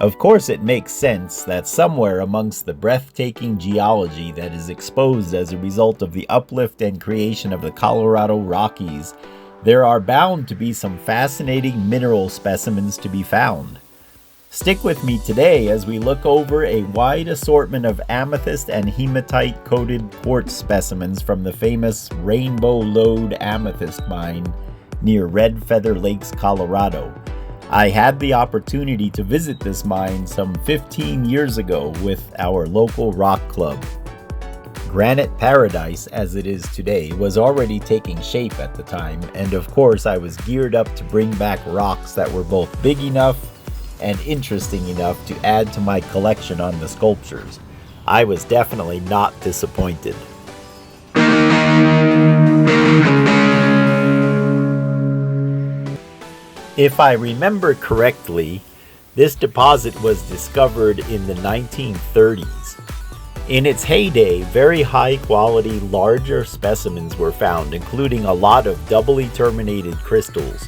Of course, it makes sense that somewhere amongst the breathtaking geology that is exposed as a result of the uplift and creation of the Colorado Rockies, there are bound to be some fascinating mineral specimens to be found. Stick with me today as we look over a wide assortment of amethyst and hematite-coated quartz specimens from the famous Rainbow Lode Amethyst mine near Red Feather Lakes, Colorado. I had the opportunity to visit this mine some 15 years ago with our local rock club. Granite Paradise, as it is today, was already taking shape at the time, and of course I was geared up to bring back rocks that were both big enough and interesting enough to add to my collection on the sculptures. I was definitely not disappointed. If I remember correctly, this deposit was discovered in the 1930s. In its heyday, very high quality, larger specimens were found, including a lot of doubly terminated crystals.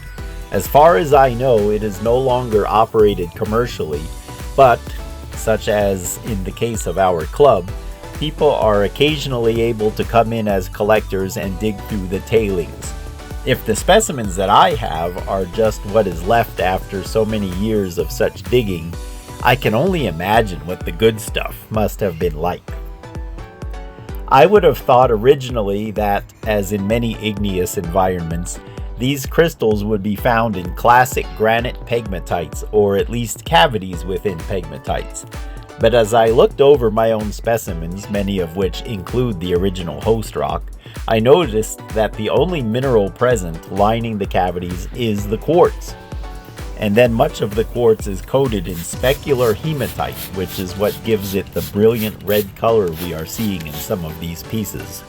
As far as I know, it is no longer operated commercially, but, such as in the case of our club, people are occasionally able to come in as collectors and dig through the tailings. If the specimens that I have are just what is left after so many years of such digging, I can only imagine what the good stuff must have been like. I would have thought originally that, as in many igneous environments, these crystals would be found in classic granite pegmatites, or at least cavities within pegmatites. But as I looked over my own specimens, many of which include the original host rock, I noticed that the only mineral present lining the cavities is the quartz. And then much of the quartz is coated in specular hematite, which is what gives it the brilliant red color we are seeing in some of these pieces.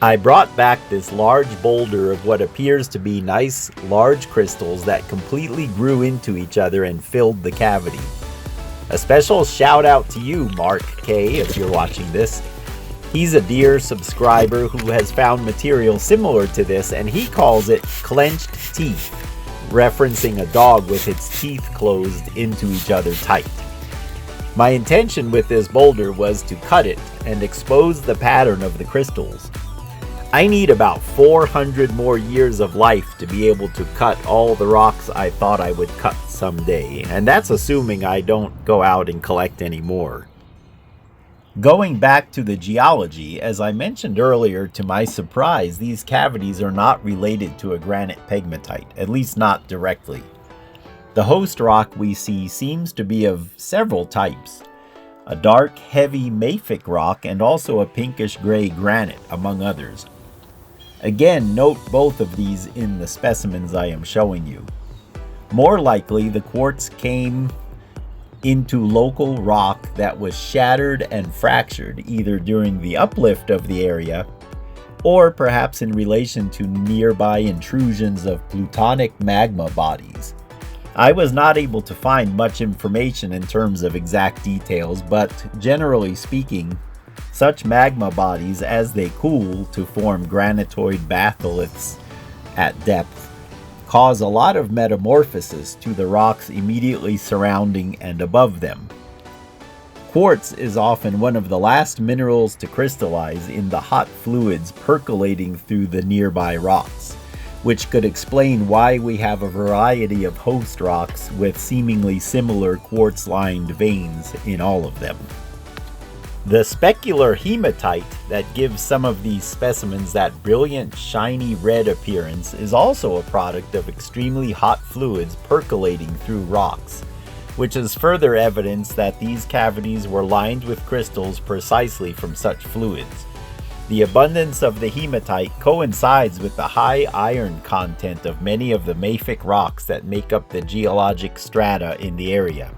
I brought back this large boulder of what appears to be nice, large crystals that completely grew into each other and filled the cavity. A special shout out to you, Mark K, if you're watching this. He's a dear subscriber who has found material similar to this, and he calls it clenched teeth, referencing a dog with its teeth closed into each other tight. My intention with this boulder was to cut it and expose the pattern of the crystals. I need about 400 more years of life to be able to cut all the rocks I thought I would cut someday, and that's assuming I don't go out and collect any more. Going back to the geology, as I mentioned earlier, to my surprise, these cavities are not related to a granite pegmatite, at least not directly. The host rock we see seems to be of several types. A dark, heavy mafic rock and also a pinkish-gray granite, among others. Again, note both of these in the specimens I am showing you. More likely, the quartz came into local rock that was shattered and fractured either during the uplift of the area or perhaps in relation to nearby intrusions of plutonic magma bodies. I was not able to find much information in terms of exact details, but generally speaking, such magma bodies, as they cool to form granitoid batholiths at depth, cause a lot of metamorphosis to the rocks immediately surrounding and above them. Quartz is often one of the last minerals to crystallize in the hot fluids percolating through the nearby rocks, which could explain why we have a variety of host rocks with seemingly similar quartz-lined veins in all of them. The specular hematite that gives some of these specimens that brilliant shiny red appearance is also a product of extremely hot fluids percolating through rocks, which is further evidence that these cavities were lined with crystals precisely from such fluids. The abundance of the hematite coincides with the high iron content of many of the mafic rocks that make up the geologic strata in the area.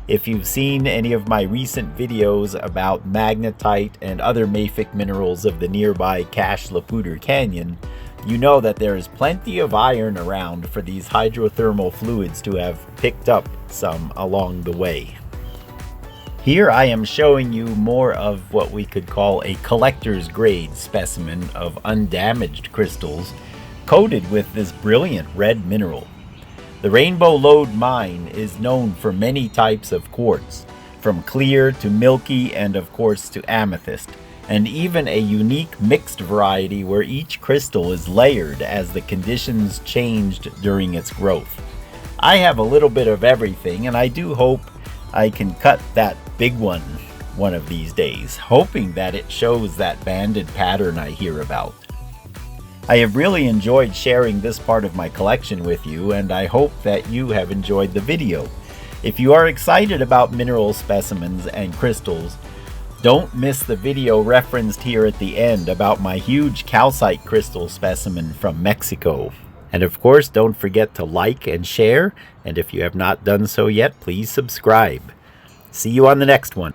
If you've seen any of my recent videos about magnetite and other mafic minerals of the nearby Cache La Poudre Canyon, you know that there is plenty of iron around for these hydrothermal fluids to have picked up some along the way. Here I am showing you more of what we could call a collector's grade specimen of undamaged crystals coated with this brilliant red mineral. The Rainbow Lode mine is known for many types of quartz, from clear to milky and of course to amethyst, and even a unique mixed variety where each crystal is layered as the conditions changed during its growth. I have a little bit of everything, and I do hope I can cut that big one of these days, hoping that it shows that banded pattern I hear about. I have really enjoyed sharing this part of my collection with you, and I hope that you have enjoyed the video. If you are excited about mineral specimens and crystals, don't miss the video referenced here at the end about my huge calcite crystal specimen from Mexico. And of course, don't forget to like and share, and if you have not done so yet, please subscribe. See you on the next one.